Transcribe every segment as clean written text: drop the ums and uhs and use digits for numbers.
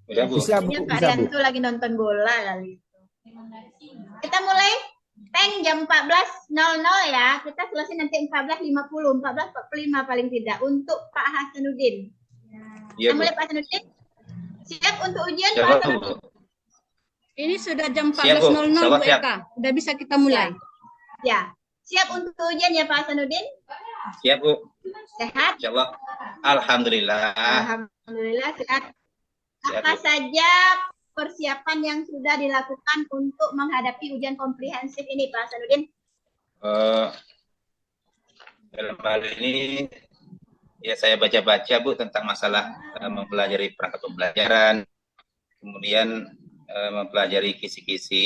Udah, Bu. Bisa, Bu. Kayaknya Kak Bisa, Bu. Rianto lagi nonton bola kali. Kita mulai Teng jam 14.00 ya. Kita selesai nanti 14.50, 14.45 paling tidak untuk Pak Hasanuddin. Iya, Kita Bu. mulai Pak Hasanuddin. Siap untuk ujian Pak Siap, Hasanuddin? Bu. Ini sudah jam Siap, Bu. 14.00 Insyaallah Bu siap. Eka. Udah bisa kita mulai. Ya. Siap untuk ujian ya Pak Hasanuddin? Siap, Bu. Sehat? Insyaallah. Alhamdulillah. Alhamdulillah sehat. Siap, Apa Bu. saja persiapan yang sudah dilakukan untuk menghadapi ujian komprehensif ini Pak Hasanuddin? Dalam hal ini ya saya baca-baca, Bu, tentang masalah mempelajari perangkat pembelajaran, kemudian mempelajari kisi-kisi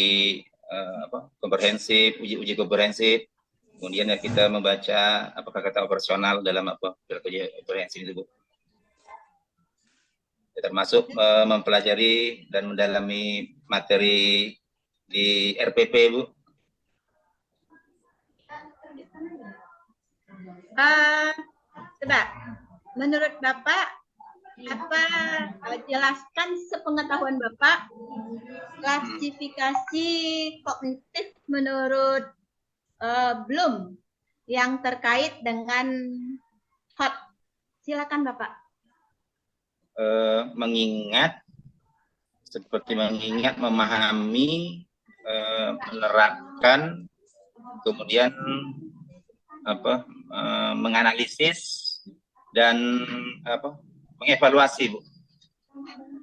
komprehensif, uji komprehensif, kemudian ya kita membaca apakah kata operasional dalam uji komprehensif itu, Bu. Ya, termasuk mempelajari dan mendalami materi di RPP, Bu. Coba, menurut Bapak, jelaskan sepengetahuan Bapak klasifikasi kognitif menurut Bloom yang terkait dengan HOT. Silakan Bapak. Mengingat, memahami, menerapkan, kemudian menganalisis dan mengevaluasi, Bu.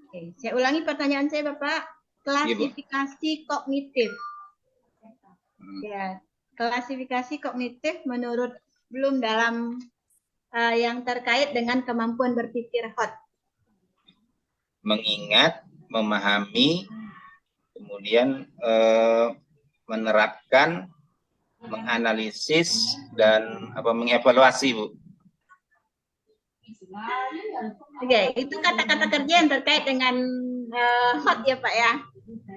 Oke, saya ulangi pertanyaan saya Bapak. Klasifikasi kognitif. Ya, klasifikasi kognitif menurut Bloom dalam yang terkait dengan kemampuan berpikir HOT. Mengingat, memahami, kemudian menerapkan, menganalisis dan mengevaluasi, Bu. Oke, itu kata-kata kerja yang terkait dengan HOT ya Pak ya.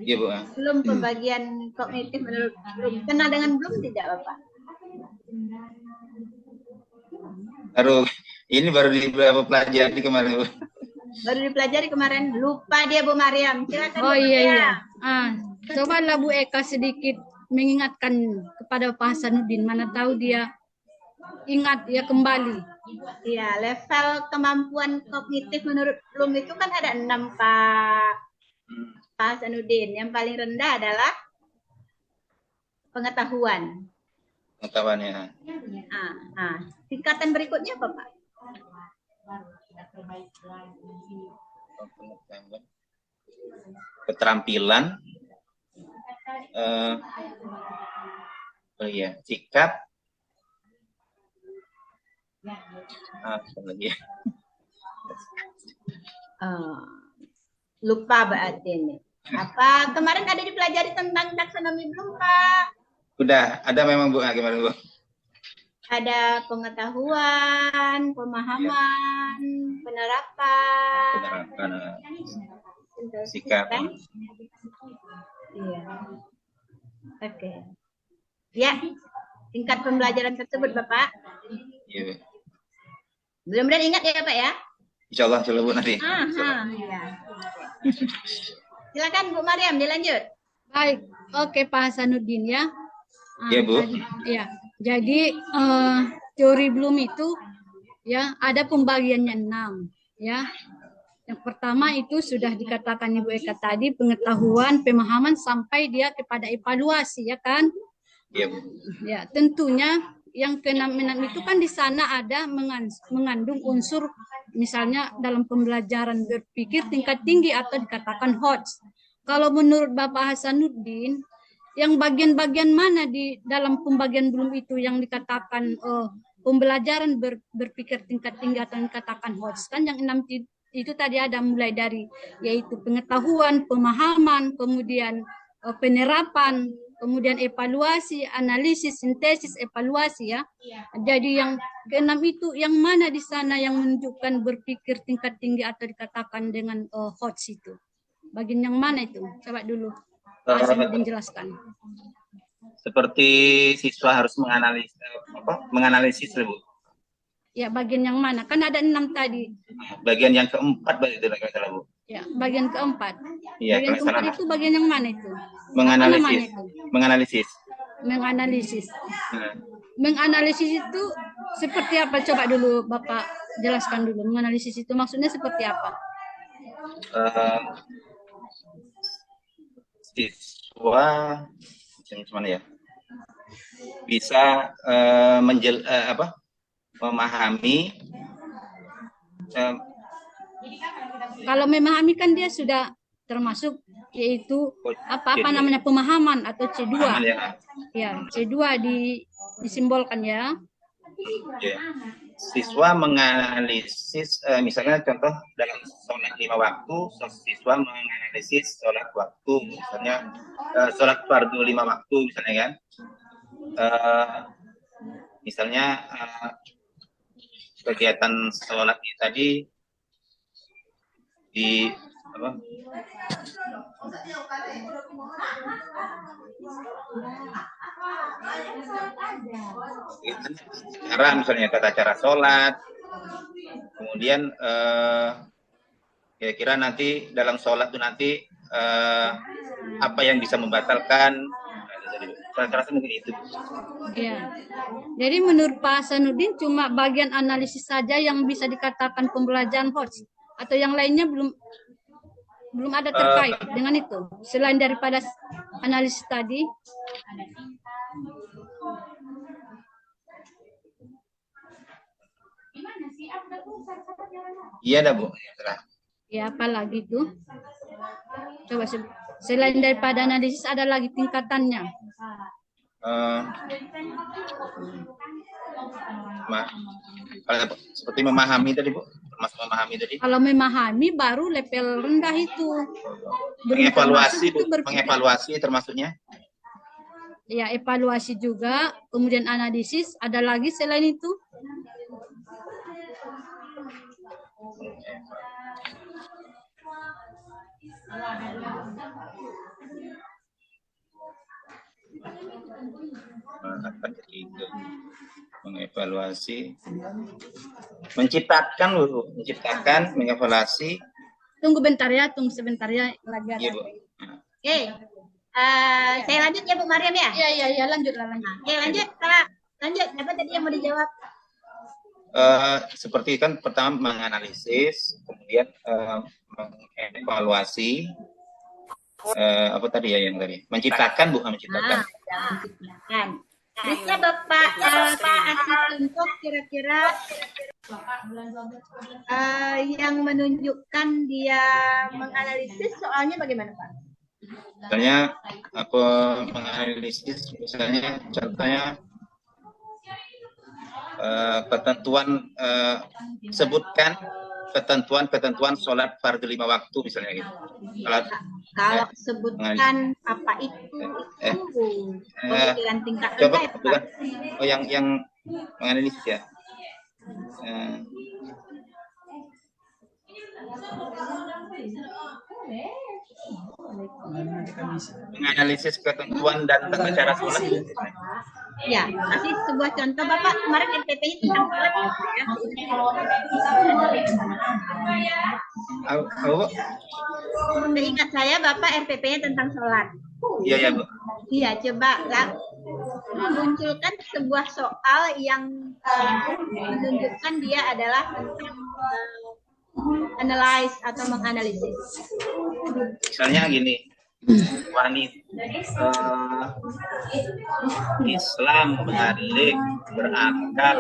Iya, Bu. Belum pembagian kognitif menurut Bloom. Kenal dengan Bloom tidak Bapak? Baru dipelajari kemarin, Bu. Baru dipelajari kemarin. Lupa dia Bu Mariam. Silakan. Oh Bu iya. Cobalah Bu Eka sedikit mengingatkan kepada Pak Hasanuddin, mana tahu dia ingat ya kembali. Iya, level kemampuan kognitif menurut Bloom itu kan ada 6 Pak Hasanuddin. Yang paling rendah adalah pengetahuan. Pengetahuannya. Tingkatan berikutnya apa Pak? Keterampilan, sikap, lupa berarti ini. Apa kemarin ada dipelajari tentang taksonomi Bloom Pak? Udah ada memang, Bu. Gimana, Bu? Ada pengetahuan, pemahaman, penerapan, sikap. Iya. Oke. Ya, tingkat pembelajaran tersebut Bapak. Iya. Mudah-mudahan ingat ya Pak ya. Insyaallah, Bu, nanti. Ya. Silakan Bu Mariam, dilanjut. Baik, oke Pak Hasanuddin ya. Iya, Bu. Ya, jadi teori Bloom itu ya ada pembagiannya 6 ya. Yang pertama itu sudah dikatakan Ibu Eka tadi, pengetahuan, pemahaman sampai dia kepada evaluasi ya kan? Iya, Bu. Ya, tentunya yang ke-6 itu kan di sana ada mengandung unsur misalnya dalam pembelajaran berpikir tingkat tinggi atau dikatakan HOT. Kalau menurut Bapak Hasanuddin, yang bagian-bagian mana di dalam pembagian Bloom itu yang dikatakan pembelajaran berpikir tingkat tinggi atau dikatakan HOT? Kan yang 6 itu tadi ada mulai dari yaitu pengetahuan, pemahaman, kemudian penerapan, kemudian evaluasi, analisis, sintesis, evaluasi ya. Jadi yang ke-6 itu yang mana di sana yang menunjukkan berpikir tingkat tinggi atau dikatakan dengan HOT itu? Bagian yang mana itu? Coba dulu Pak Hasanuddin jelaskan. Seperti siswa harus menganalisis, Bu. Ya, bagian yang mana? Kan ada 6 tadi. Bagian yang keempat berarti itu kalau salah Bu. Ya, bagian keempat. Iya, Bagian kalau keempat salah. itu bagian yang mana itu? Menganalisis. Apa namanya itu? Menganalisis. Menganalisis. Nah, Menganalisis itu seperti apa? Coba dulu Bapak jelaskan dulu. Menganalisis itu maksudnya seperti apa? Siswa gimana ya? Bisa memahami. Kalau memahami kan dia sudah termasuk yaitu apa namanya pemahaman atau C2. Pemahaman, ya. Ya, C2 disimbolkan ya. Ya. Siswa menganalisis misalnya contoh dalam sholat 5 waktu, siswa menganalisis sholat waktu, misalnya sholat fardu 5 waktu misalnya kan. Misalnya kegiatan sholat tadi di apa? Cara misalnya tata cara sholat, kemudian kira-kira nanti dalam sholat itu nanti apa yang bisa membatalkan, saya rasa mungkin itu. Ya. Jadi menurut Pak Hasanuddin cuma bagian analisis saja yang bisa dikatakan pembelajaran HOTS, atau yang lainnya belum ada terkait dengan itu selain daripada analisis tadi. Iya dah Bu. Ya, apalagi tuh? Coba selain daripada analisis ada lagi tingkatannya. Seperti memahami tadi Bu, termasuk memahami tadi. Kalau memahami baru level rendah itu. Mengevaluasi Bu, mengevaluasi termasuknya. Ya, evaluasi juga, kemudian analisis, ada lagi selain itu? Mengevaluasi, menciptakan Bu, menciptakan, mengevaluasi. Tunggu bentar ya, tunggu sebentar ya lagi. Iya Bu. Oke. Saya lanjut ya Bu Mariam ya? Iya, lanjutlah. Oke, lanjut Kak. Lanjut, apa tadi yang mau dijawab? Seperti kan pertama menganalisis, kemudian mengevaluasi, apa tadi ya yang tadi? Menciptakan Bu, menciptakan. Menciptakan. Bisa Bapak kasih contoh kira-kira yang menunjukkan dia menganalisis soalnya bagaimana Pak? Misalnya apa menganalisis, misalnya contohnya ketentuan sebutkan ketentuan sholat fardu 5 waktu misalnya gitu. Kalau sebutkan apa itu pemikiran tingkat coba rendah, bukan. Oh yang menganalisis ya. Menganalisis ketentuan dan tata cara sholat. Ya, kasih sebuah contoh Bapak kemarin RPP-nya tentang sholat ya. Seingat saya Bapak RPP-nya tentang sholat. Iya Bu. Iya, coba munculkan sebuah soal yang menunjukkan dia adalah tentang analyze atau menganalisis. Misalnya gini, Islam balik berakal,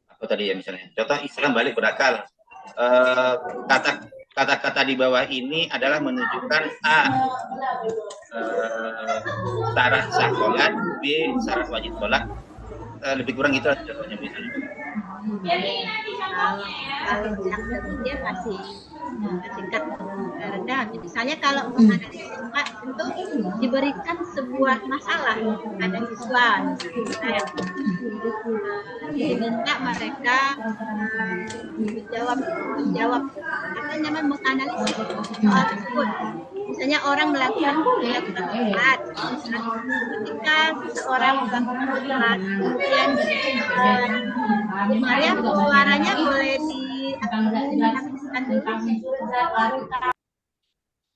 apa tadi ya misalnya? Contoh Islam balik berakal. Kata-kata di bawah ini adalah menunjukkan A, syarat sah sholat, B, syarat wajib sholat. Lebih kurang gitu contohnya misalnya. Kalau dia kasih tingkat rendah. Misalnya kalau menganalisis tentu diberikan sebuah masalah pada siswa, diminta mereka menjawab apa namanya menganalisis soal tersebut. Misalnya orang melakukan sholat, ketika seseorang melakukan sholat, kemudian Maria suaranya boleh diaktifkan dulu.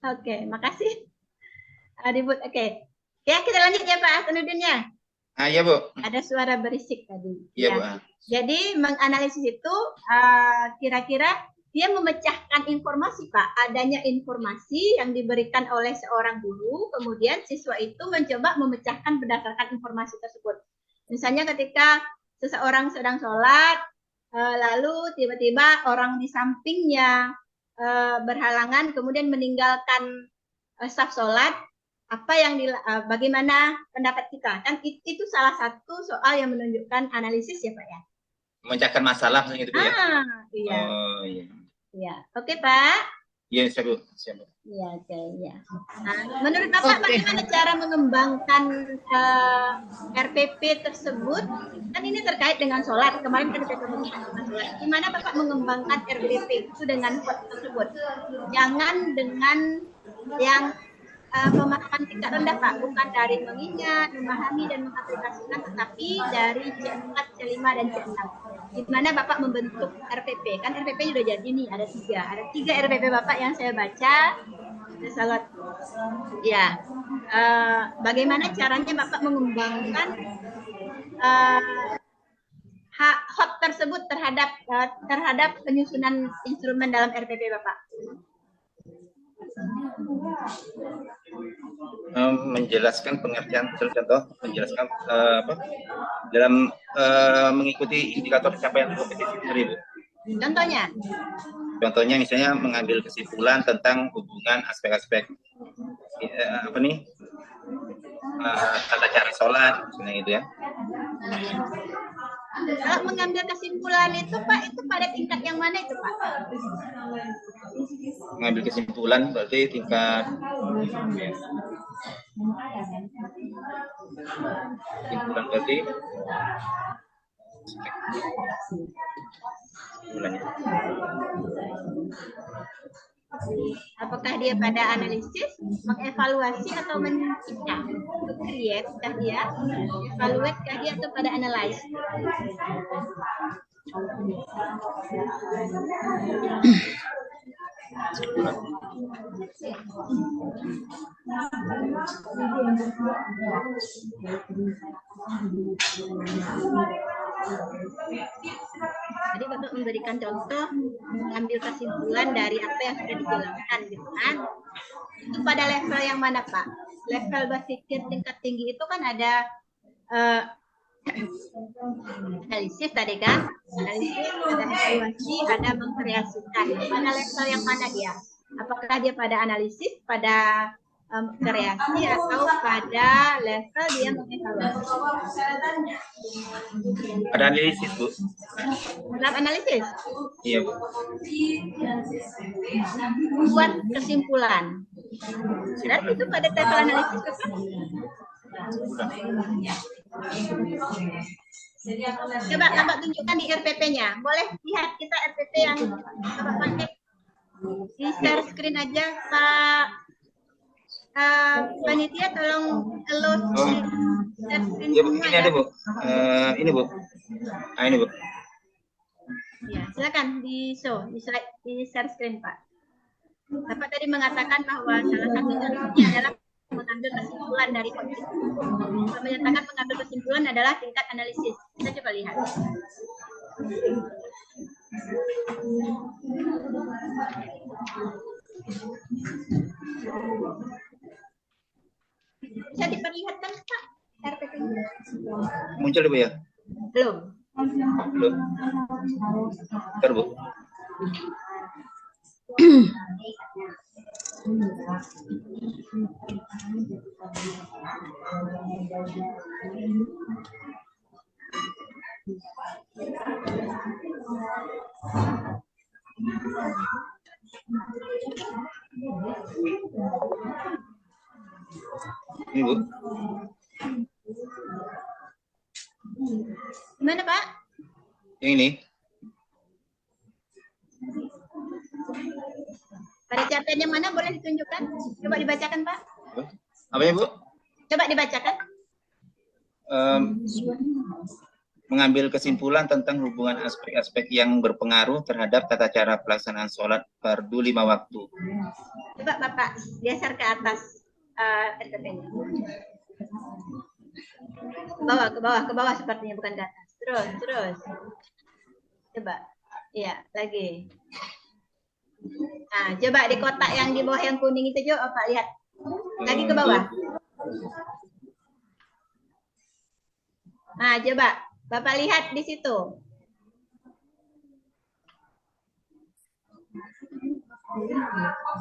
Oke, makasih. Ribut, oke. Ya, kita lanjut ya Pak Sanudinnya. Iya Bu. Ada suara berisik tadi. Iya ya. Bu. Jadi menganalisis itu kira-kira dia memecahkan informasi Pak. Adanya informasi yang diberikan oleh seorang guru, kemudian siswa itu mencoba memecahkan berdasarkan informasi tersebut. Misalnya ketika seseorang sedang sholat, lalu tiba-tiba orang di sampingnya berhalangan, kemudian meninggalkan saf sholat, apa yang bagaimana pendapat kita? Kan itu salah satu soal yang menunjukkan analisis ya Pak ya. Memecahkan masalah gitu ya. Iya. Oh iya. Iya. Oke Pak. Iya siap Bu. Siap Bu. Iya oke ya. Nah, menurut Bapak bagaimana cara mengembangkan RPP tersebut? Kan ini terkait dengan sholat. Kemarin kan kita membahas tentang sholat. Gimana Bapak mengembangkan RPP itu dengan vote tersebut? Jangan dengan yang pemahaman tingkat rendah Pak, bukan dari mengingat, memahami dan mengaplikasikan, tetapi dari C4, C5 dan C6. Di mana Bapak membentuk RPP, kan RPP sudah jadi nih, ada tiga RPP Bapak yang saya baca. Salat, ya. Bagaimana caranya Bapak mengembangkan hot tersebut terhadap penyusunan instrumen dalam RPP Bapak? Menjelaskan pengertian contoh menjelaskan dalam mengikuti indikator capaian kompetisi sendiri Bu. Contohnya misalnya mengambil kesimpulan tentang hubungan aspek-aspek tata cara sholat misalnya gitu ya. Kalau mengambil kesimpulan itu Pak, itu pada tingkat yang mana itu Pak? Mengambil kesimpulan berarti tingkat kesimpulan berarti apakah dia pada analisis, mengevaluasi atau mencipta, create kah dia, evaluate kah dia atau pada analyze? Jadi Bapak memberikan contoh, mengambil kesimpulan dari apa yang sudah dijelaskan gitu kan. Itu pada level yang mana Pak? Level berpikir tingkat tinggi itu kan ada analisis tadi kan, analisis, ada evaluasi, ada mengkreasikan. Pada level yang mana dia? Apakah dia pada analisis, pada kreasi, atau pada level dia mengevaluasi? Ada analisis Bu. Dalam analisis? Iya Bu. Buat kesimpulan. Dan itu pada level analisis Bapak? Coba Bapak tunjukkan di RPP-nya. Boleh lihat kita RPP yang Bapak pakai. Di share screen aja Pak panitia, tolong close share screen Ya Bu, semua ini ya. ada Bu. Ini Bu. Ini Bu. Ya, silakan di show, di share screen Pak. Bapak tadi mengatakan bahwa salah satu contohnya adalah mengambil kesimpulan dari kondisi. Menyatakan mengambil kesimpulan adalah tingkat analisis. Kita coba lihat. Bisa diperlihatkan Pak RPP-nya? Muncul Bu ya? Belum. Belum. Bentar Bu. Ini Bu. Gimana Pak? Yang ini. Pada capaian yang mana boleh ditunjukkan? Coba dibacakan, Pak. Apa ya, Bu? Coba dibacakan. Mengambil kesimpulan tentang hubungan aspek-aspek yang berpengaruh terhadap tata cara pelaksanaan sholat fardu 5 waktu. Coba Bapak geser ke atas RTP-nya. Ke bawah sepertinya, bukan ke atas. Terus. Coba. Iya, lagi. Nah, coba di kotak yang di bawah yang kuning itu, Jo, Bapak lihat. Lagi ke bawah. Nah, coba Bapak lihat di situ.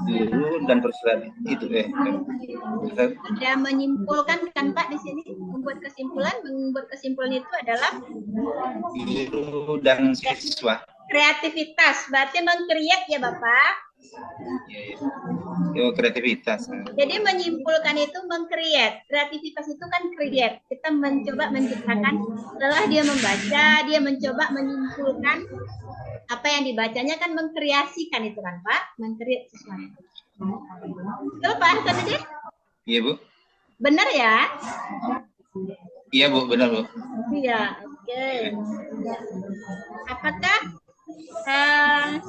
Dulu dan perselisihan itu Ada menyimpulkan kan Pak di sini, membuat kesimpulan itu adalah guru dan siswa. Kreativitas, berarti meng-create ya Bapak. Iya. Kreativitas. Jadi menyimpulkan itu meng-create. Kreativitas itu kan create. Kita mencoba menciptakan, setelah dia membaca, dia mencoba menyimpulkan apa yang dibacanya, kan mengkreasikan itu kan Pak, meng-create sesuatu. Betul Pak Hasanuddin? Iya Bu. Benar ya? Iya Bu, benar Bu. Iya, oke. Apakah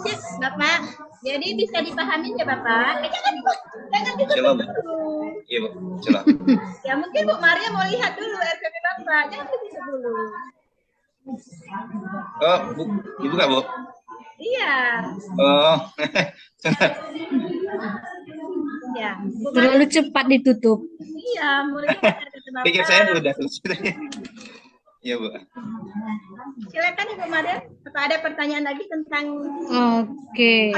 sip Bapak? Jadi bisa dipahami ya Bapak? Jangan ditutup dulu. Iya Bu, coba. Ya mungkin Bu Maria mau lihat dulu RPP Bapak, jangan ditutup dulu. Oh, Bu, dibuka Bu? Iya. Oh. Ya. Terlalu cepat ditutup. Iya, mau lihat RPP Bapak. Pikir saya udah selesai. Iya Bu. Silakan Ibu Maria. Apa ada pertanyaan lagi tentang? Oke.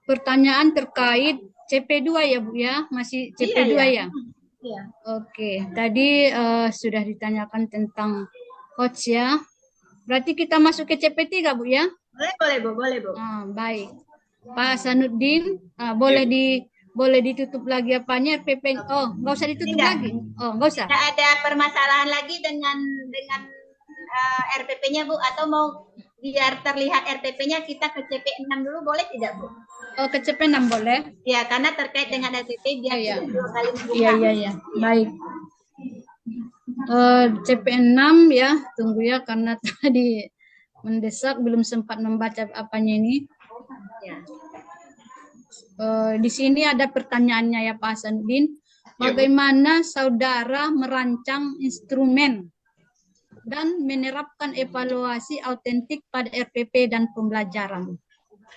Pertanyaan terkait CP2 ya Bu ya, masih CP2 ya? Iya. Oke, tadi sudah ditanyakan tentang coach ya. Berarti kita masuk ke CP3 Bu ya? Boleh Bu. Baik. Pak Hasanuddin, boleh ditutup lagi apanya RPP? Oh, nggak usah ditutup lagi. Oh, nggak usah. Tidak ada permasalahan lagi dengan RPP-nya Bu, atau mau biar terlihat RPP-nya kita ke CP6 dulu, boleh tidak Bu? Oh, ke CP6 boleh? Ya, karena terkait dengan RPP biar Iya. dua kali membuka. Iya. Baik. CP6 ya, tunggu ya karena tadi mendesak belum sempat membaca apanya ini. Ya. Di sini ada pertanyaannya ya Pak Hasanuddin. Bagaimana saudara merancang instrumen dan menerapkan evaluasi autentik pada RPP dan pembelajaran?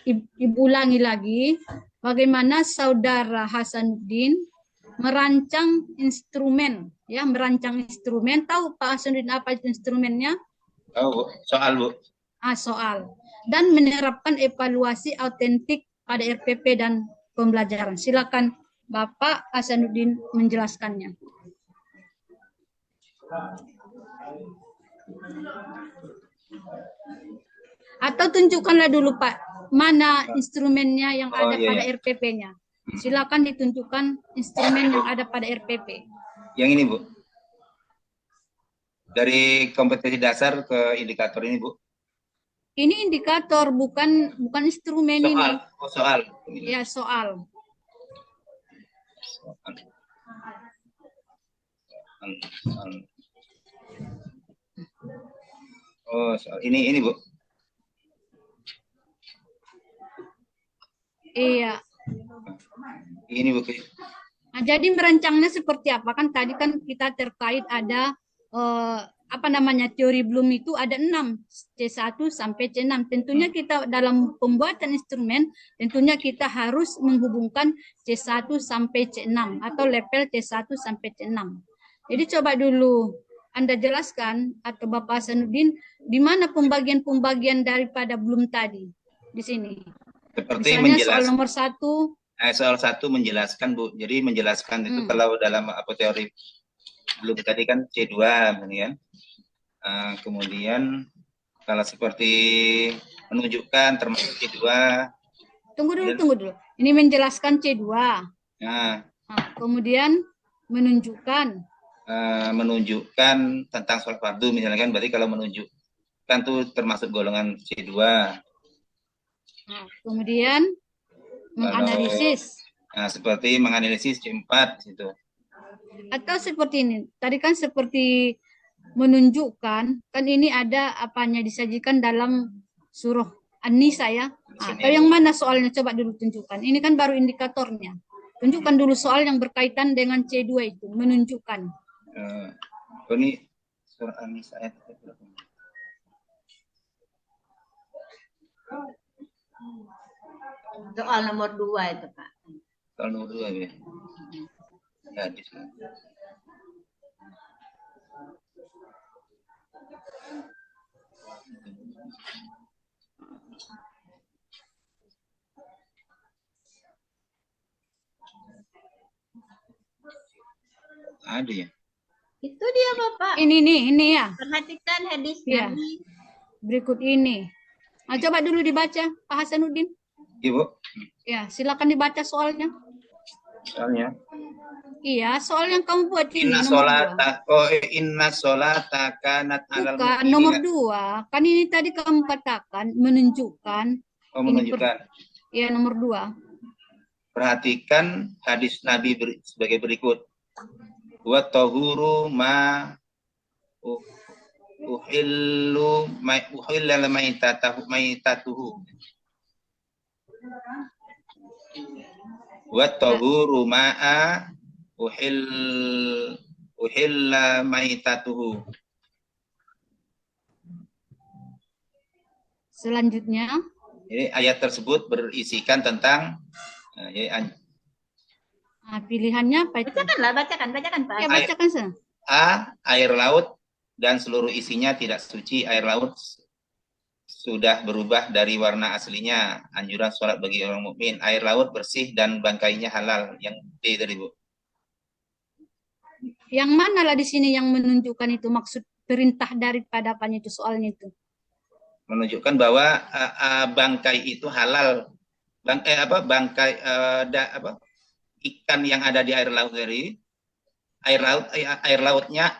Ibu ulangi lagi, bagaimana saudara Hasanuddin merancang instrumen, ya, merancang instrumen. Tahu Pak Hasanuddin apa itu instrumennya? Tahu Bu, soal Bu. Soal. Dan menerapkan evaluasi autentik pada RPP dan pembelajaran. Silakan Bapak Hasanuddin menjelaskannya. Atau tunjukkanlah dulu Pak, mana instrumennya yang ada pada RPP-nya. Silakan ditunjukkan instrumen yang ada pada RPP. Yang ini Bu. Dari kompetensi dasar ke indikator ini Bu. Ini indikator, bukan instrumen soal. ini. Oh, soal. Ya, soal. Oh, soal. Ini Bu. Iya. Ini Bu. Nah, jadi merancangnya seperti apa? Kan tadi kan kita terkait ada teori Bloom itu ada 6, C1 sampai C6. Tentunya kita dalam pembuatan instrumen, tentunya kita harus menghubungkan C1 sampai C6 atau level C1 sampai C6. Jadi coba dulu Anda jelaskan atau Bapak Hasanuddin di mana pembagian-pembagian daripada Bloom tadi di sini. Seperti misalnya soal nomor 1. Soal 1 menjelaskan Bu. Jadi menjelaskan itu kalau dalam teori Bloom tadi kan C2 kan. Kemudian kalau seperti menunjukkan termasuk C2. Tunggu dulu. Ini menjelaskan C2. Nah, kemudian menunjukkan tentang sholat fardu misalnya kan, berarti kalau menunjukkan tuh termasuk golongan C2. Kemudian menganalisis. Nah, seperti menganalisis C4 itu. Atau seperti ini, tadi kan seperti menunjukkan, kan ini ada apanya disajikan dalam surah An-Nisa ya. Atau yang mana soalnya, coba dulu tunjukkan. Ini kan baru indikatornya. Tunjukkan dulu soal yang berkaitan dengan C2 itu, menunjukkan. Ini surah An-Nisa ayat berapa? Soal nomor 2 itu, Pak. Soal nomor 2 ya. Ya, di sana. Ada ya? Itu dia, Bapak. Ini ya. Perhatikan hadis Ya. Nabi. Berikut ini. Nah, coba dulu dibaca, Pak Hasanuddin. Ibu. Ya, silakan dibaca soalnya. Soalnya. Iya, soal yang kamu buat ini. Inna sholata, inna sholata kanat alal Bukan, mu'minina. nomor 2. Kan ini tadi kamu katakan menunjukkan. Menunjukkan. Iya, nomor 2. Perhatikan hadis Nabi sebagai berikut. Wa tahuru ma uhilla maitatuhu. Wa tahuru ma'a uhilla maitatuhu. Selanjutnya. Jadi ayat tersebut berisikan tentang pilihannya apa itu? Bacakan Pak. Ya, bacakan saja. A. Air laut dan seluruh isinya tidak suci. Air laut sudah berubah dari warna aslinya. Anjuran sholat bagi orang mukmin. Air laut bersih dan bangkainya halal. Yang D tadi, Bu. Yang mana lah di sini yang menunjukkan itu maksud perintah daripada apanya itu soalnya itu? Menunjukkan bahwa bangkai itu halal. Bangkai ikan yang ada di air laut dari air lautnya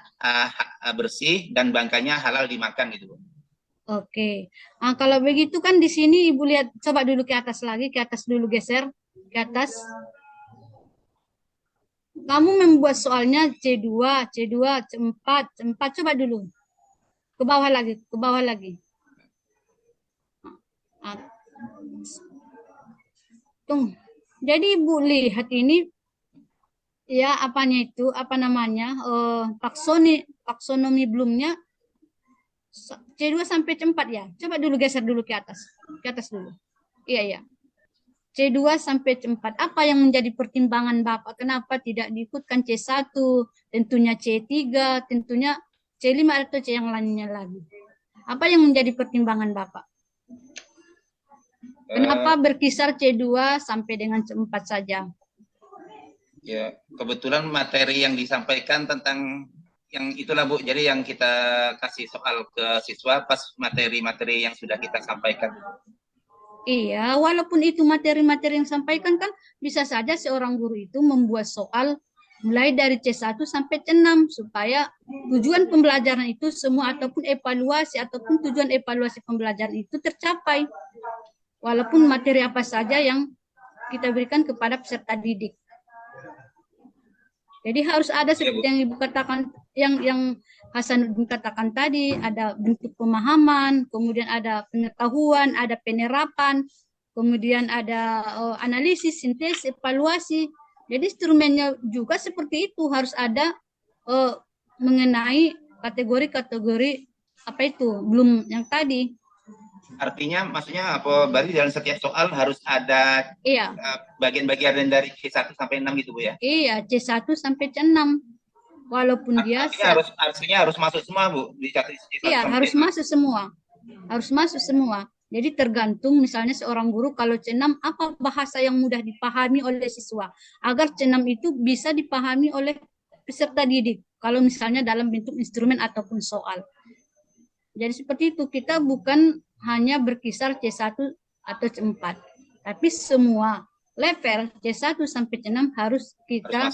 bersih dan bangkainya halal dimakan gitu. Oke. Kalau begitu kan di sini Ibu lihat, coba dulu ke atas lagi, ke atas dulu, geser ke atas. Kamu membuat soalnya C2, C4, coba dulu. Ke bawah lagi. Tung. Jadi Ibu lihat ini ya taksonomi belumnya C2 sampai C4 ya. Coba dulu geser dulu ke atas dulu. Iya. C2 sampai C4. Apa yang menjadi pertimbangan Bapak? Kenapa tidak diikutkan C1, tentunya C3, tentunya C5 atau C yang lainnya lagi? Apa yang menjadi pertimbangan Bapak? Kenapa berkisar C2 sampai dengan C4 saja? Ya, kebetulan materi yang disampaikan tentang yang itulah Bu. Jadi yang kita kasih soal ke siswa pas materi-materi yang sudah kita sampaikan. Iya, walaupun itu materi-materi yang sampaikan kan bisa saja seorang guru itu membuat soal mulai dari C1 sampai C6 supaya tujuan pembelajaran itu semua ataupun tujuan evaluasi pembelajaran itu tercapai. Walaupun materi apa saja yang kita berikan kepada peserta didik. Jadi harus ada seperti yang Ibu katakan, yang Hasanuddin katakan tadi, ada bentuk pemahaman, kemudian ada pengetahuan, ada penerapan, kemudian ada analisis, sintesis, evaluasi. Jadi instrumennya juga seperti itu, harus ada mengenai kategori-kategori apa itu, belum yang tadi. Artinya maksudnya apa? Berarti dalam setiap soal harus ada bagian-bagian dari C1 sampai 6 gitu Bu ya? Iya, C1 sampai C6. Walaupun dia harus masuk semua Bu di C1 iya, harus masuk semua. Harus masuk semua. Jadi tergantung misalnya seorang guru kalau C6 apa bahasa yang mudah dipahami oleh siswa agar C6 itu bisa dipahami oleh peserta didik. Kalau misalnya dalam bentuk instrumen ataupun soal. Jadi seperti itu, kita bukan hanya berkisar C1 atau C4. Tapi semua level C1 sampai C6 harus kita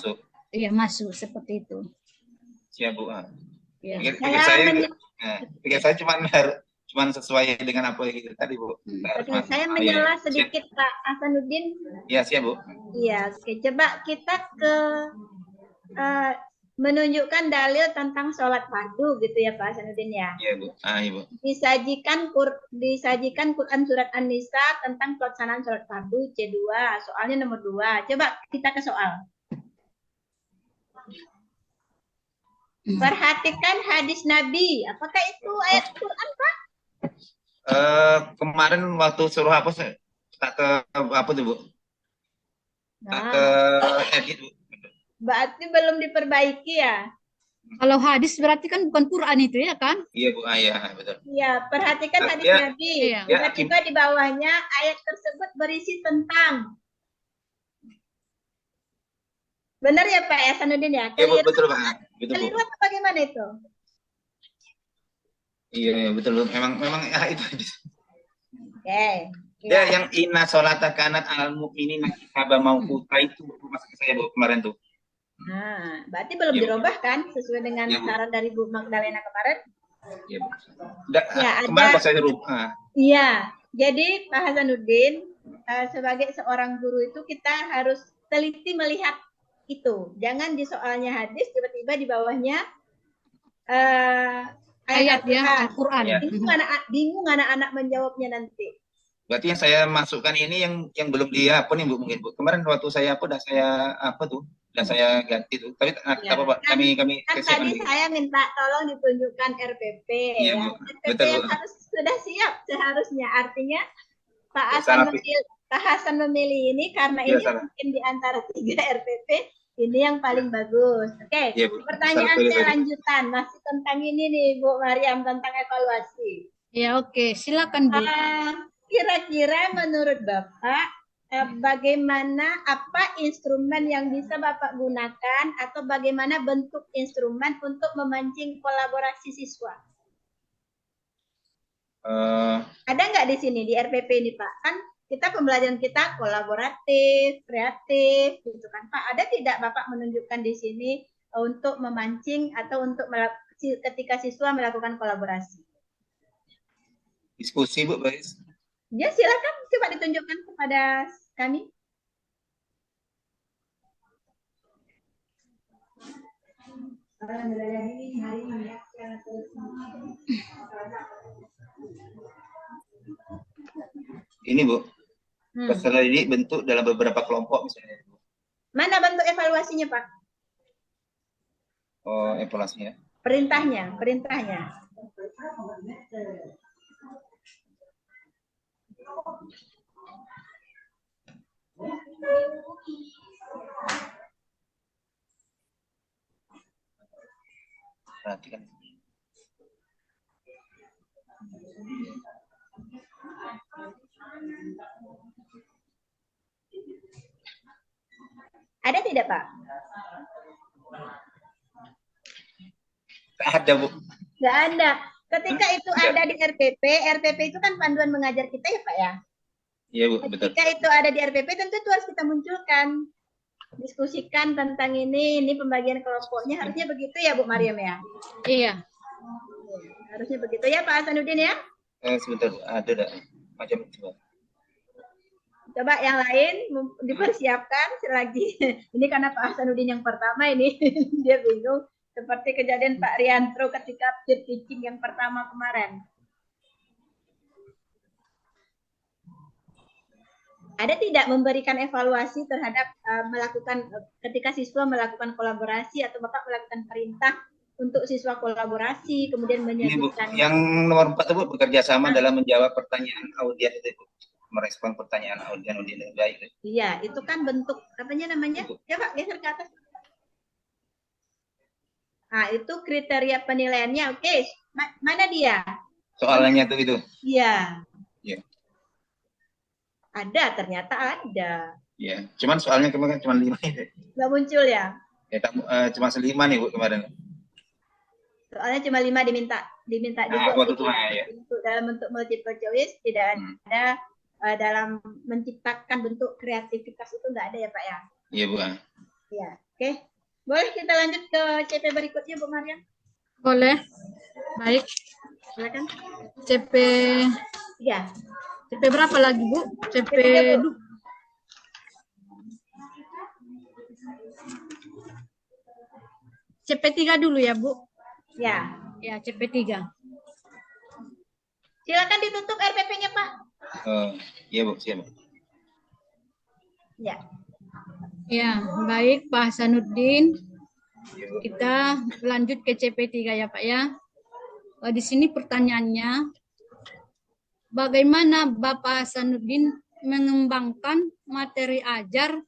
masuk seperti itu. Siap Bu. Ya. Pikir saya cuma cuman sesuai dengan apa yang itu tadi, Bu. Oke, saya menyela sedikit Pak Hasanuddin. Iya, siap, Bu. Iya, oke. Coba kita ke menunjukkan dalil tentang sholat fardu gitu ya Pak Hasanuddin ya. Iya, Bu. Iya, Bu. Disajikan Quran surat An-Nisa tentang pelaksanaan sholat fardu C2, soalnya nomor 2. Coba kita ke soal. Perhatikan hadis Nabi. Apakah itu ayat Quran, Pak? Kemarin waktu suruh apa tak ke apa tuh, Bu? Tak ke edit, Bu. Berarti belum diperbaiki ya? Kalau hadis berarti kan bukan Quran itu ya kan? Iya, Bu. Iya, betul. Iya, perhatikan hadis Nabi. Tiba-tiba di bawahnya ayat tersebut berisi tentang. Benar ya Pak Hasanuddin ya? Iya, Bu, betul, Pak. Betul, Bu. Keliru atau bagaimana itu? Iya, betul, Bu. Memang ya itu. Oke. Ya, yang inna sholata kanat al mu'minina kitaba mauquta itu maksud saya, Bu, kemarin tuh. Nah, berarti belum dirubah kan sesuai dengan saran dari Bu Magdalena kemarin? Iya, Bu. Kemarin pas saya rubah. Iya, jadi Pak Hasanuddin sebagai seorang guru itu kita harus teliti melihat itu. Jangan di soalnya hadis tiba-tiba di bawahnya ayat Al-Quran. Ya. Bingung anak-anak menjawabnya nanti. Berarti yang saya masukkan ini yang belum apa nih, Bu, mungkin, Bu. Kemarin waktu saya udah saya ganti tuh. Tapi apa, Pak? Kami kan tadi saya minta tolong ditunjukkan RPP ya. RPP betul, yang sudah siap seharusnya. Artinya Pak Hasan memilih ini karena ini mungkin di antara 3 RPP ini yang paling bagus. Oke. Ya, pertanyaan saya lanjutan masih tentang ini nih Bu Mariam, tentang evaluasi. Ya, oke. Silakan, Bu. Kira-kira menurut Bapak bagaimana, apa instrumen yang bisa Bapak gunakan atau bagaimana bentuk instrumen untuk memancing kolaborasi siswa? Ada nggak di sini di RPP ini Pak? Kan kita pembelajaran kita kolaboratif, kreatif, gitu kan Pak? Ada tidak Bapak menunjukkan di sini untuk memancing atau untuk ketika siswa melakukan kolaborasi? Diskusi, Bu, Baris. Ya, silakan coba ditunjukkan kepada kami. Ini, Bu. Peserta didik bentuk dalam beberapa kelompok misalnya. Mana bentuk evaluasinya, Pak? Oh, evaluasinya. Perintahnya. Perhatikan. Ada tidak, Pak? Tak ada, Bu. Tidak ada. Ketika itu ada di RPP, RPP itu kan panduan mengajar kita ya, Pak ya? Iya, Bu, betul. Ketika itu ada di RPP, tentu itu harus kita munculkan. Diskusikan tentang ini pembagian kelompoknya, harusnya begitu ya, Bu Mariam ya? Iya. Harusnya begitu ya, Pak Hasanuddin ya? Sebentar, ada macam itu. Coba yang lain dipersiapkan selagi ini karena Pak Hasanuddin yang pertama ini dia bingung seperti kejadian Pak Riantro ketika peer teaching yang pertama kemarin. Ada tidak memberikan evaluasi terhadap ketika siswa melakukan kolaborasi atau Bapak melakukan perintah untuk siswa kolaborasi kemudian menyajikan. Yang nomor 4 itu bekerja sama dalam menjawab pertanyaan audiens itu, merespon pertanyaan audiens yang baik. Iya, itu kan bentuk apanya namanya? Ya Pak, geser ke atas. Nah, itu kriteria penilaiannya. Oke, mana dia? Soalnya tuh itu. Iya. Iya. Ada, ternyata ada. Iya, cuman soalnya kemarin cuma 5 ini. Nggak muncul ya? Ya, cuma 5 nih, Bu, kemarin. Soalnya cuma 5 diminta juga dalam bentuk multiple choice, tidak ada dalam menciptakan bentuk kreativitas itu nggak ada ya Pak ya? Iya, Bu. Iya, oke. Boleh kita lanjut ke CP berikutnya Bu Mariam? Boleh. Baik. Silakan. CP Ya. CP berapa lagi, Bu? CP CP3 dulu ya, Bu. Ya. Ya, CP3. Silakan ditutup RPP-nya, Pak. Iya, Bu, siap. Ya. Ya, baik Pak Hasanuddin. Iya, Bu. Kita lanjut ke CP3 ya, Pak ya. Di sini pertanyaannya, bagaimana Bapak Hasanuddin mengembangkan materi ajar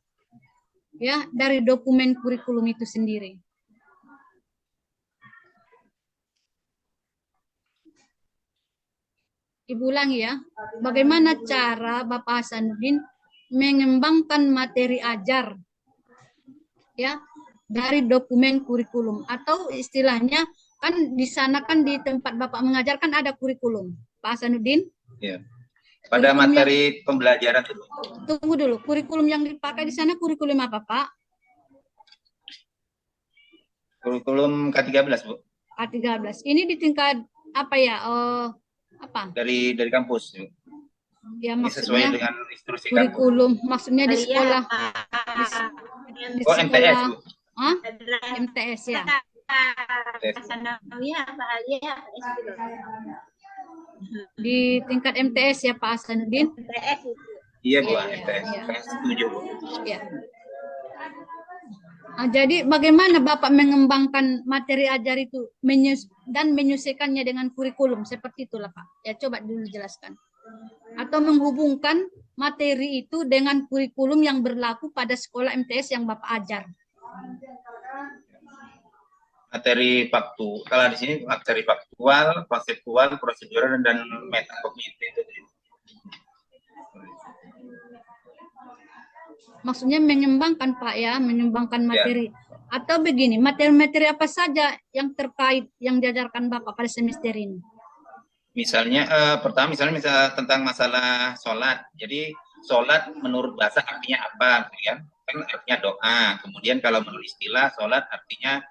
ya dari dokumen kurikulum itu sendiri? Ibu ulangi ya, bagaimana cara Bapak Hasanuddin mengembangkan materi ajar ya dari dokumen kurikulum, atau istilahnya kan di sana kan di tempat Bapak mengajar kan ada kurikulum, Pak Hasanuddin? Iya. Pada Kurikulum materi pembelajaran dulu. Tunggu dulu, kurikulum yang dipakai di sana kurikulum apa, Pak? Kurikulum K13, Bu. K13. Ini di tingkat apa ya? Apa? Dari kampus, Bu. Ya Ini sesuai maksudnya dengan instruksi kampus. kurikulum, maksudnya di sekolah. Di Oh, MTS, sekolah. Bu. Hah? MTS ya. Sanawiyah, Pak Aliyah, Di tingkat MTS ya Pak Hasanuddin. MTS itu. Iya, Bu, Iya, MTS. iya. Saya setuju, Bu. Ya. Jadi bagaimana Bapak mengembangkan materi ajar itu dan menyusulkannya dengan kurikulum seperti itulah Pak. Ya coba dulu jelaskan. Atau menghubungkan materi itu dengan kurikulum yang berlaku pada sekolah MTS yang Bapak ajar. Materi faktual, kalau di sini materi faktual, konseptual, prosedural, dan metakognitif. Maksudnya mengembangkan Pak ya, mengembangkan materi. Ya. Atau begini, materi-materi apa saja yang terkait yang diajarkan Bapak pada semester ini? Misalnya, pertama misalnya tentang masalah sholat. Jadi sholat menurut bahasa artinya apa? Kan artinya doa. Kemudian kalau menurut istilah sholat artinya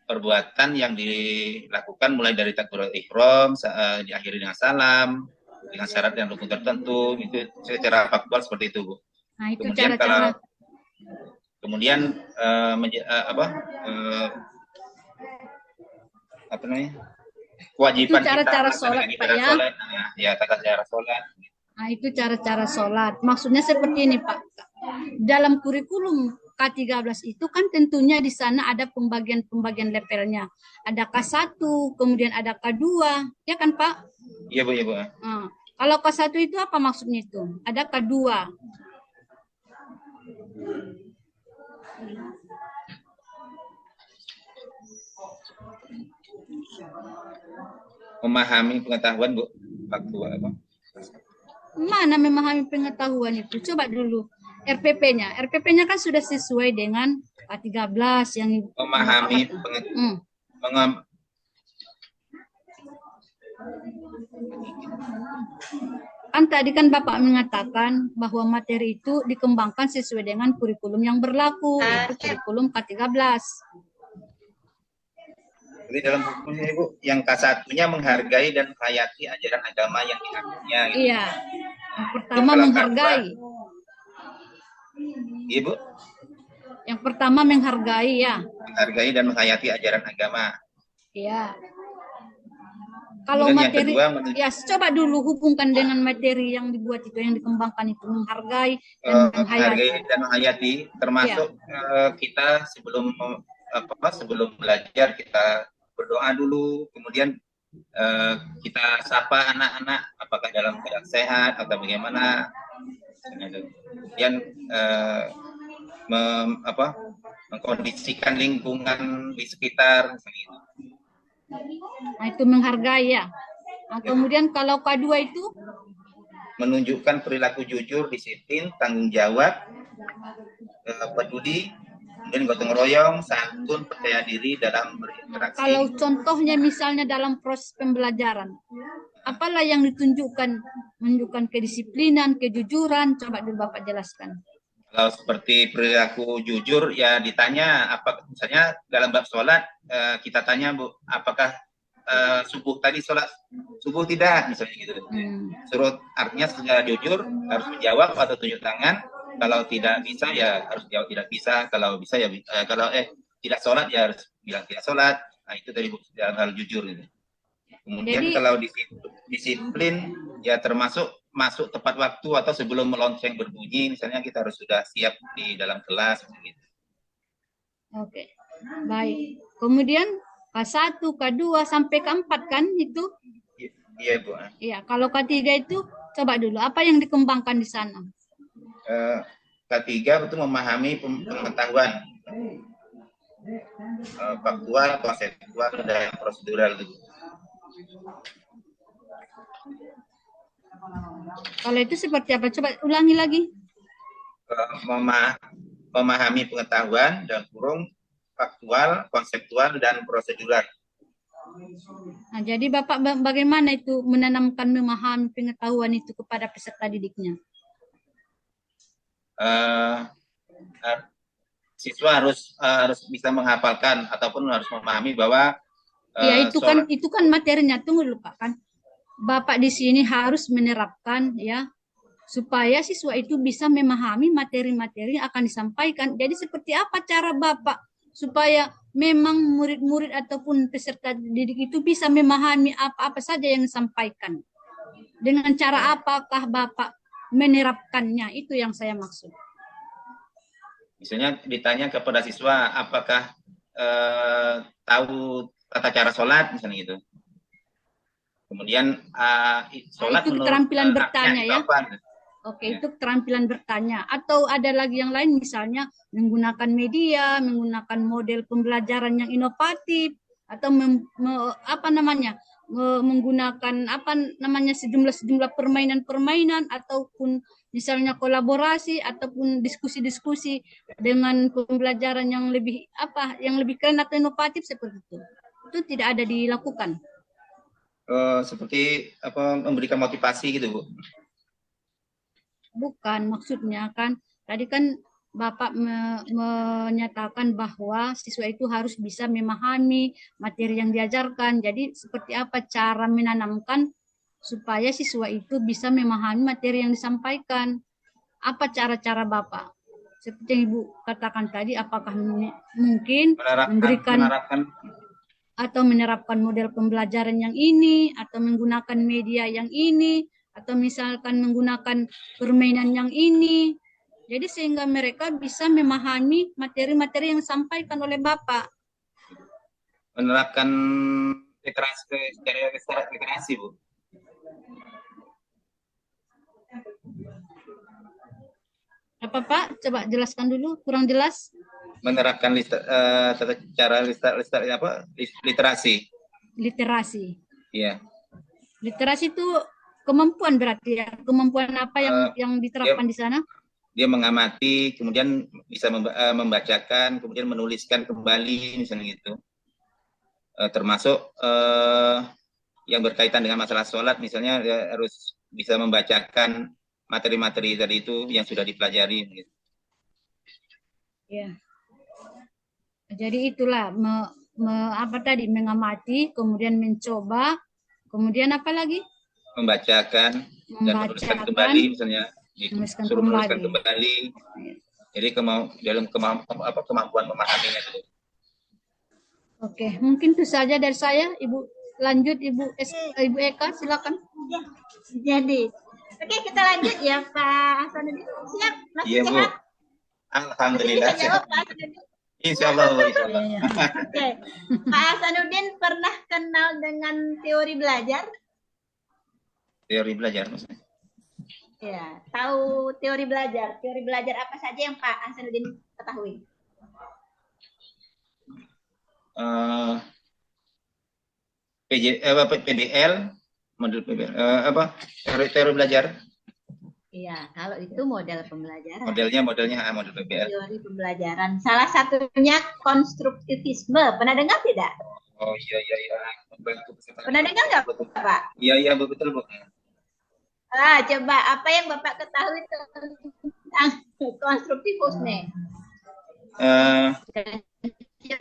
perbuatan yang dilakukan mulai dari takbiratul ihram, diakhiri dengan salam, dengan syarat dan rukun tertentu. Itu secara faktual seperti itu, Bu. Nah, itu kemudian cara-cara. Kemudian apa namanya? Kewajiban itu cara-cara kita sholat, Pak ya. Sholat, ya tata cara sholat. Nah, itu cara-cara sholat. Maksudnya seperti ini, Pak. Dalam kurikulum K13 itu kan tentunya di sana ada pembagian levelnya. Ada K1, kemudian ada K2, ya kan, Pak? Iya, Bu, ya, Bu. Nah, kalau K1 itu apa maksudnya itu? Ada K2. Memahami pengetahuan, Bu. Faktual apa? Mana memahami pengetahuan itu? Coba dulu RPP-nya. RPP-nya kan sudah sesuai dengan K13 yang memahami kan tadi kan Bapak mengatakan bahwa materi itu dikembangkan sesuai dengan kurikulum yang berlaku, yaitu kurikulum K13. Jadi dalam bukunya, Ibu, yang K1-nya menghargai dan menghayati ajaran agama yang dianutnya. Gitu. Iya. Yang pertama menghargai. Ibu? Yang pertama menghargai ya. Menghargai dan menghayati ajaran agama. Iya. Kalau materi, ya coba dulu hubungkan dengan materi yang dibuat itu, yang dikembangkan itu, menghargai dan menghayati, termasuk kita sebelum belajar kita berdoa dulu, kemudian kita sapa anak-anak apakah dalam keadaan sehat atau bagaimana, kemudian mengkondisikan lingkungan di sekitar, gitu. Nah, itu menghargai ya. Nah, kemudian kalau K2 itu menunjukkan perilaku jujur, disiplin, tanggung jawab, peduli, kemudian gotong royong, santun, percaya diri dalam berinteraksi. Kalau contohnya misalnya dalam proses pembelajaran, apalah yang ditunjukkan? Menunjukkan kedisiplinan, kejujuran. Coba dulu Bapak jelaskan. Kalau seperti perilaku jujur, ya ditanya apa, misalnya dalam bab sholat kita tanya, Bu, apakah subuh tadi sholat subuh tidak misalnya gitu. Suruh artinya secara jujur harus menjawab atau tunjuk tangan. Kalau tidak bisa ya harus jawab tidak bisa. Kalau bisa ya kalau tidak sholat ya harus bilang tidak sholat. Nah itu tadi hal jujur gitu. Kemudian Jadi, kalau disiplin ya termasuk masuk tepat waktu atau sebelum lonceng berbunyi, misalnya kita harus sudah siap di dalam kelas. Gitu. Oke, baik. Kemudian K1, K2 sampai K4 kan itu? Iya Bu. Iya, kalau K3 itu coba dulu apa yang dikembangkan di sana? K3 itu memahami pengetahuan faktual, konseptual, dan prosedural. Kalau itu seperti apa? Coba ulangi lagi. Memahami pengetahuan dan kurung faktual, konseptual, dan prosedural. Nah, jadi Bapak bagaimana itu menanamkan memahami pengetahuan itu kepada peserta didiknya? Siswa harus bisa menghafalkan ataupun harus memahami bahwa ya itu kan materinya. Tunggu dulu Pak, kan Bapak di sini harus menerapkan ya supaya siswa itu bisa memahami materi-materi yang akan disampaikan. Jadi seperti apa cara Bapak supaya memang murid-murid ataupun peserta didik itu bisa memahami apa-apa saja yang disampaikan? Dengan cara apakah Bapak menerapkannya? Itu yang saya maksud. Misalnya ditanya kepada siswa apakah tahu tata cara sholat misalnya gitu. Kemudian sholat itu keterampilan bertanya ya. Apa? Oke, itu keterampilan bertanya. Atau ada lagi yang lain misalnya menggunakan media, menggunakan model pembelajaran yang inovatif atau menggunakan sejumlah permainan-permainan ataupun misalnya kolaborasi ataupun diskusi-diskusi dengan pembelajaran yang lebih keren atau inovatif seperti itu. Itu tidak ada dilakukan. Seperti memberikan motivasi gitu Bu. Bukan, maksudnya kan tadi kan Bapak menyatakan bahwa siswa itu harus bisa memahami materi yang diajarkan. Jadi seperti apa cara menanamkan supaya siswa itu bisa memahami materi yang disampaikan? Apa cara-cara Bapak? Seperti yang Ibu katakan tadi, apakah mungkin menerapkan model pembelajaran yang ini, atau menggunakan media yang ini, atau misalkan menggunakan permainan yang ini. Jadi sehingga mereka bisa memahami materi-materi yang disampaikan oleh Bapak. Menerapkan literasi, Bu. Apa Pak? Coba jelaskan dulu, kurang jelas. Menerapkan literasi. Literasi. Iya. Literasi itu kemampuan berarti ya. Kemampuan apa yang diterapkan di sana? Dia mengamati, kemudian bisa membacakan, kemudian menuliskan kembali, misalnya gitu. Termasuk yang berkaitan dengan masalah sholat, misalnya dia harus bisa membacakan materi-materi tadi itu yang sudah dipelajari. Gitu. Ya. Jadi itulah mengamati, kemudian mencoba, kemudian apa lagi? Membacakan dan menuliskan kembali, misalnya suruh menuliskan kembali. Jadi dalam kemampuan memahaminya itu. Oke, mungkin itu saja dari saya. Ibu lanjut, Ibu Eka, silakan. Jadi, oke kita lanjut ya Pak Hasanuddin. Siap? Masih iya, sehat? Bu. Alhamdulillah. Bisa jawab Pak Hasanuddin? Insya Allah. Oke. Pak Hasanuddin pernah kenal dengan teori belajar? Teori belajar maksudnya? Ya, tahu teori belajar. Teori belajar apa saja yang Pak Hasanuddin ketahui? PBL, model PBL, teori belajar. Iya, kalau itu model pembelajaran. Modelnya model PBL. Teori pembelajaran. Salah satunya konstruktivisme. Pernah dengar tidak? Oh iya. Pernah dengar nggak Pak? Iya betul Bu. Coba apa yang Bapak ketahui tentang konstruktivisme?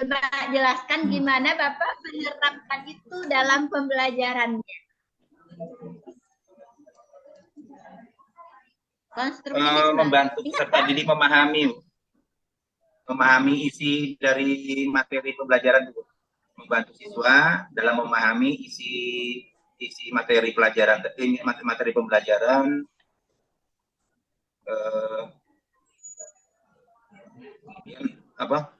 coba jelaskan gimana Bapak menerapkan itu dalam pembelajarannya. Konstruktivisme. Membantu Ingat, peserta Pak? didik memahami isi dari materi pembelajaran, Bu. Membantu siswa dalam memahami isi materi pelajaran, materi pembelajaran, kemudian apa?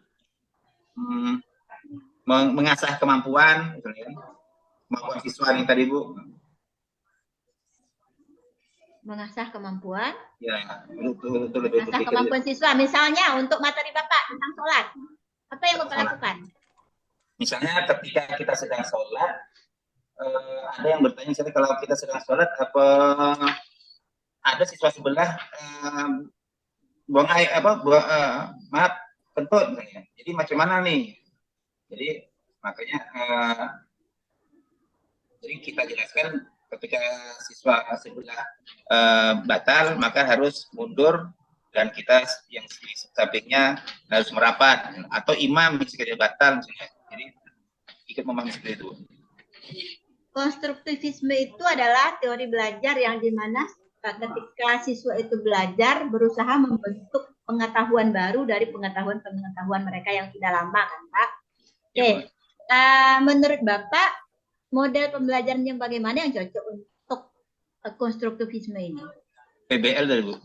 Mengasah kemampuan, misalnya, kemampuan siswa yang tadi, Bu. Mengasah kemampuan. Ya, itu lebih Mengasah kemampuan siswa. Misalnya untuk materi Bapak tentang sholat, apa yang Bapak lakukan? Misalnya ketika kita sedang sholat, ada yang bertanya, misalnya kalau kita sedang sholat, apa ada siswa sebelah buang air, maaf, kentut, misalnya. Jadi macam mana nih? Jadi makanya jadi kita jelaskan ketika siswa sebelah batal, maka harus mundur dan kita yang di sampingnya harus merapat, atau imam jika dia batal misalnya. Jadi ikut memahami seperti itu. Konstruktivisme itu adalah teori belajar yang dimana ketika siswa itu belajar berusaha membentuk pengetahuan baru dari pengetahuan mereka yang sudah lama, kan Pak? Oke. Menurut Bapak, model pembelajaran yang bagaimana yang cocok untuk konstruktivisme ini? PBL dari Bu.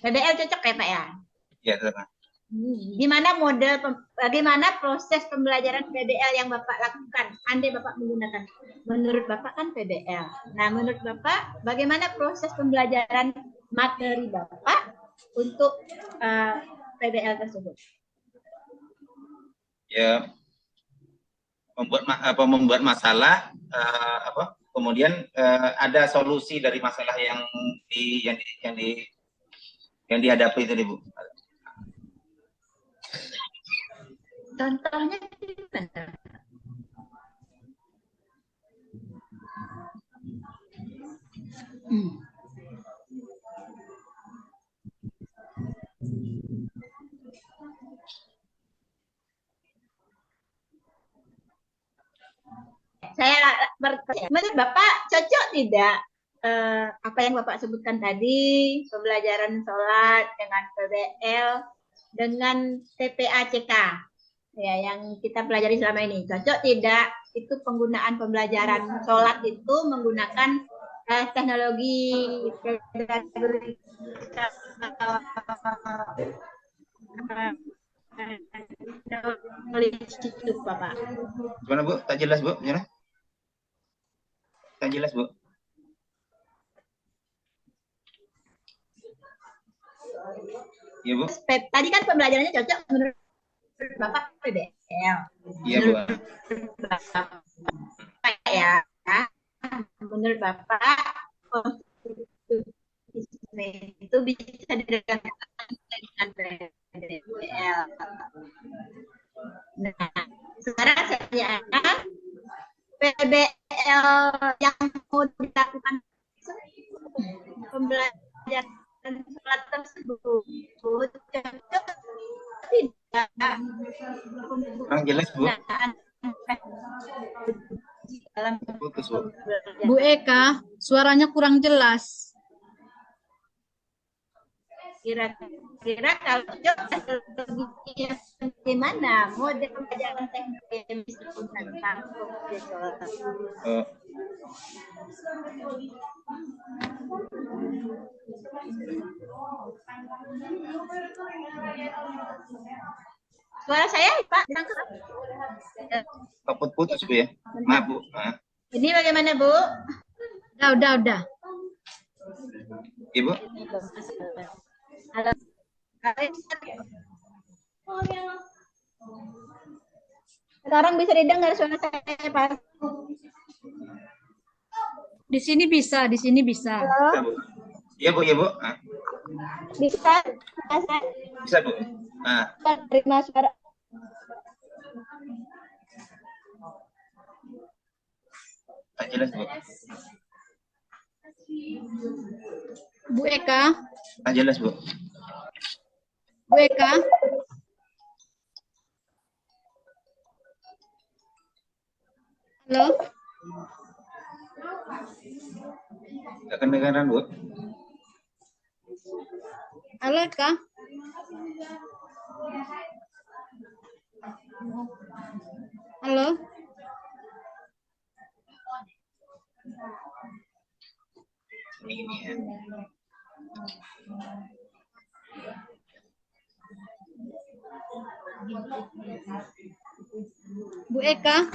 PBL cocok ya Pak ya? Ya, teman. Bagaimana proses pembelajaran PBL yang Bapak lakukan? Andai Bapak menggunakan, menurut Bapak kan PBL. Nah, menurut Bapak, bagaimana proses pembelajaran materi Bapak untuk PBL tersebut? Ya, membuat masalah, kemudian ada solusi dari masalah yang dihadapi tadi, Bu. Contohnya gimana? Menurut Bapak cocok tidak apa yang Bapak sebutkan tadi, pembelajaran sholat dengan PBL dengan TPACK ya yang kita pelajari selama ini, cocok tidak itu penggunaan pembelajaran sholat itu menggunakan teknologi itu Bapak? Gimana Bu? Tak jelas Bu? Gimana? Tak jelas Bu? Iya Bu. Tadi kan pembelajarannya cocok menurut Bapak PBL. Iya Bu. Ya, menurut Bapak itu bisa dilakukan dengan PBL. Nah, sekarang saya PBL yang mau dilakukan pembelajaran sholat tersebut cocok tidak? Kurang jelas Bu. Putus, Bu Eka, suaranya kurang jelas. Kira-kira kalau gimana model pembelajaran teknik yang bisa digunakan untuk sholat? Suara saya Pak putus Bu ya. Maaf Bu. Ini bagaimana Bu? Udah. Ibu. Halo. Sekarang bisa didengar suara saya Pak? Di sini bisa. Halo. Iya Bu, Bisa. Bisa Bu. Terima suara. Tak jelas Bu. Bu Eka. Tak jelas Bu. Bu Eka. Halo, Nggak kedengaran, Bu. halo Kak. Halo. Ini ya. Bu Eka.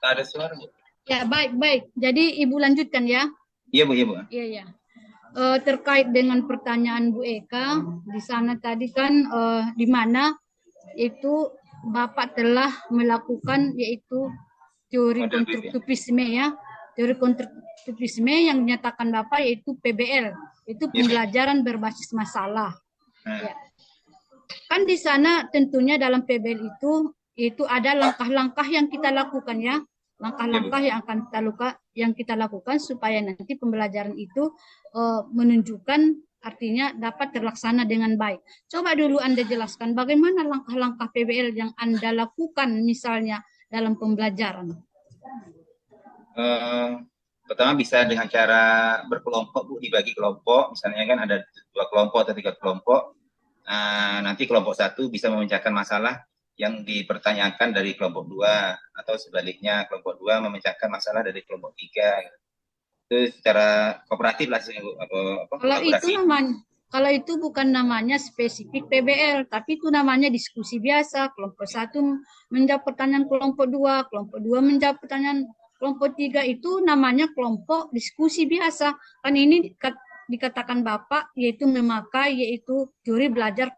Tak ada suara, Bu. Ya, baik. Jadi Ibu lanjutkan ya. Iya, Bu, iya, Bu. Iya. Terkait dengan pertanyaan Bu Eka, di sana tadi kan di mana itu Bapak telah melakukan yaitu teori Model brief ya. konstruktivisme ya. Teori konstruktivisme yang dinyatakan Bapak yaitu PBL, itu pembelajaran berbasis masalah. Ya. Kan di sana tentunya dalam PBL itu ada langkah-langkah yang kita lakukan ya. Langkah-langkah yang kita lakukan supaya nanti pembelajaran itu menunjukkan artinya dapat terlaksana dengan baik. Coba dulu Anda jelaskan bagaimana langkah-langkah PBL yang Anda lakukan misalnya dalam pembelajaran. Pertama bisa dengan cara berkelompok, Bu, dibagi kelompok. Misalnya kan ada 2 kelompok atau 3 kelompok. Nanti kelompok 1 bisa memecahkan masalah yang dipertanyakan dari kelompok 2, atau sebaliknya kelompok 2 memecahkan masalah dari kelompok 3. Itu secara kooperatif lah. Kalau itu bukan namanya spesifik PBL, tapi itu namanya diskusi biasa. Kelompok 1 menjawab pertanyaan kelompok 2, kelompok 2 menjawab pertanyaan kelompok 3, itu namanya kelompok diskusi biasa. Kan ini dikatakan Bapak yaitu memakai teori belajar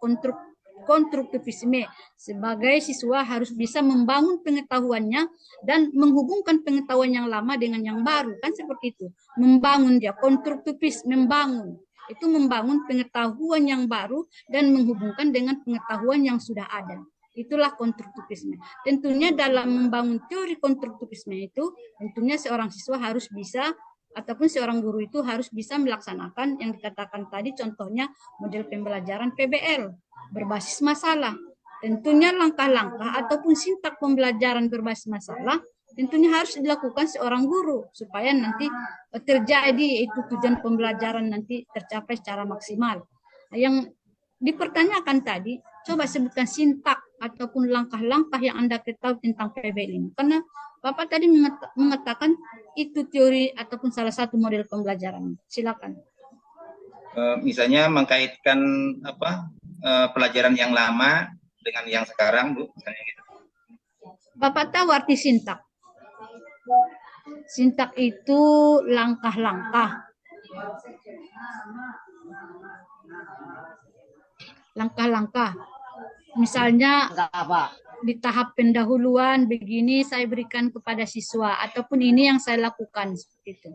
konstruktivisme. Sebagai siswa harus bisa membangun pengetahuannya dan menghubungkan pengetahuan yang lama dengan yang baru, kan seperti itu. Membangun dia, konstruktivis, membangun. Itu membangun pengetahuan yang baru dan menghubungkan dengan pengetahuan yang sudah ada. Itulah konstruktivisme. Tentunya dalam membangun teori konstruktivisme itu, tentunya seorang siswa harus bisa ataupun seorang guru itu harus bisa melaksanakan yang dikatakan tadi, contohnya model pembelajaran PBL berbasis masalah. Tentunya langkah-langkah ataupun sintak pembelajaran berbasis masalah tentunya harus dilakukan seorang guru supaya nanti terjadi itu tujuan pembelajaran nanti tercapai secara maksimal. Yang dipertanyakan tadi, coba sebutkan sintak ataupun langkah-langkah yang Anda ketahui tentang PBL ini. Karena Bapak tadi mengatakan itu teori ataupun salah satu model pembelajaran. Silakan. Misalnya mengkaitkan pelajaran yang lama dengan yang sekarang, Bu, misalnya gitu. Bapak tahu arti sintak? Sintak itu langkah-langkah. Langkah-langkah. Misalnya di tahap pendahuluan begini saya berikan kepada siswa, ataupun ini yang saya lakukan, seperti itu.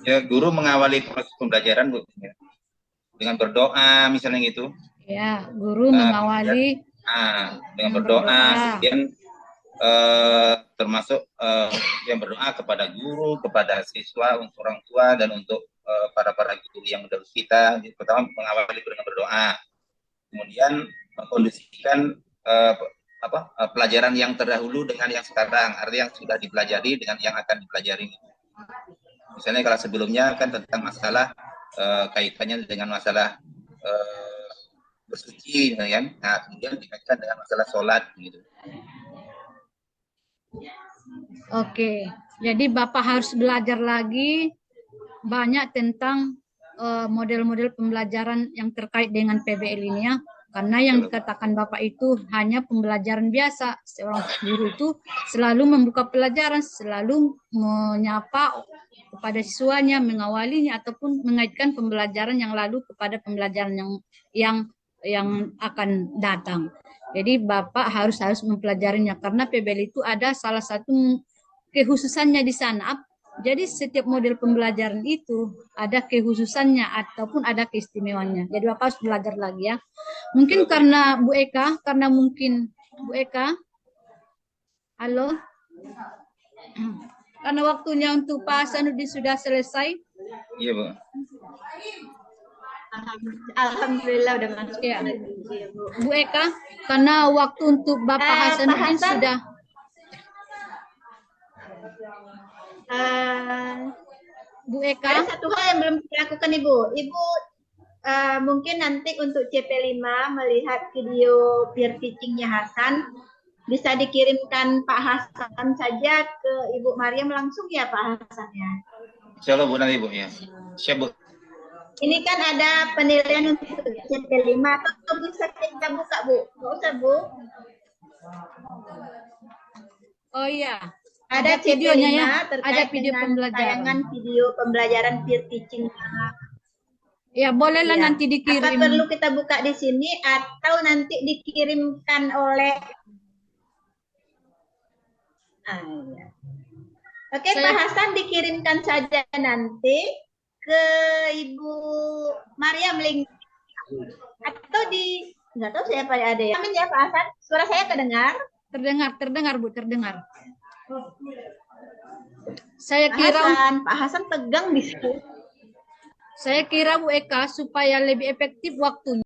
Ya, guru mengawali proses pembelajaran, Bu, dengan berdoa misalnya gitu. Ya, guru mengawali dengan berdoa, kemudian termasuk yang berdoa kepada guru, kepada siswa, untuk orang tua, dan untuk para guru yang mendahului kita. Pertama mengawali dengan berdoa, kemudian mengkondisikan pelajaran yang terdahulu dengan yang sekarang, artinya yang sudah dipelajari dengan yang akan dipelajari. Misalnya kalau sebelumnya kan tentang masalah kaitannya dengan masalah bersuci, kan? Nah, kemudian dikaitkan dengan masalah sholat, gitu. Oke, jadi Bapak harus belajar lagi banyak tentang model-model pembelajaran yang terkait dengan PBL ini ya. Karena yang dikatakan Bapak itu hanya pembelajaran biasa. Seorang guru itu selalu membuka pelajaran, selalu menyapa kepada siswanya, mengawalinya, ataupun mengaitkan pembelajaran yang lalu kepada pembelajaran yang akan datang. Jadi Bapak harus mempelajarinya karena PBL itu ada salah satu kekhususannya di sana. Jadi setiap model pembelajaran itu ada kekhususannya ataupun ada keistimewaannya. Jadi Bapak harus belajar lagi ya. Mungkin karena Bu Eka, Bu Eka, halo, karena waktunya untuk Pak Hasanuddin sudah selesai. Iya, Bu. Alhamdulillah udah masuk. Ya. Bu Eka, karena waktu untuk Bapak Hasanuddin sudah. Bu Eka. Ada satu hal yang belum dilakukan Ibu. Ibu mungkin nanti untuk CP5 melihat video peer teachingnya Hasan, bisa dikirimkan Pak Hasan saja ke Ibu Mariam langsung ya Pak Hasan ya. Insya Allah Bu nanti Bu ya. Siap Bu. Ini kan ada penilaian untuk CP5 atau bisa kita buka Bu? Nggak usah Bu. Oh iya. Ada videonya CP5 ya. terkait Ada video dengan pembelajaran. tayangan video pembelajaran peer teaching. Ya bolehlah Ya. nanti dikirim. Apa perlu kita buka di sini atau nanti dikirimkan oleh ya. Oke, Pak Hasan dikirimkan saja nanti ke Ibu Mariam link atau di nggak tahu siapa ada ya. Amin ya Pak Hasan. Suara saya kedengar? Terdengar Bu, terdengar. Pak Hasan tegang di situ. Saya kira Bu Eka supaya lebih efektif waktunya.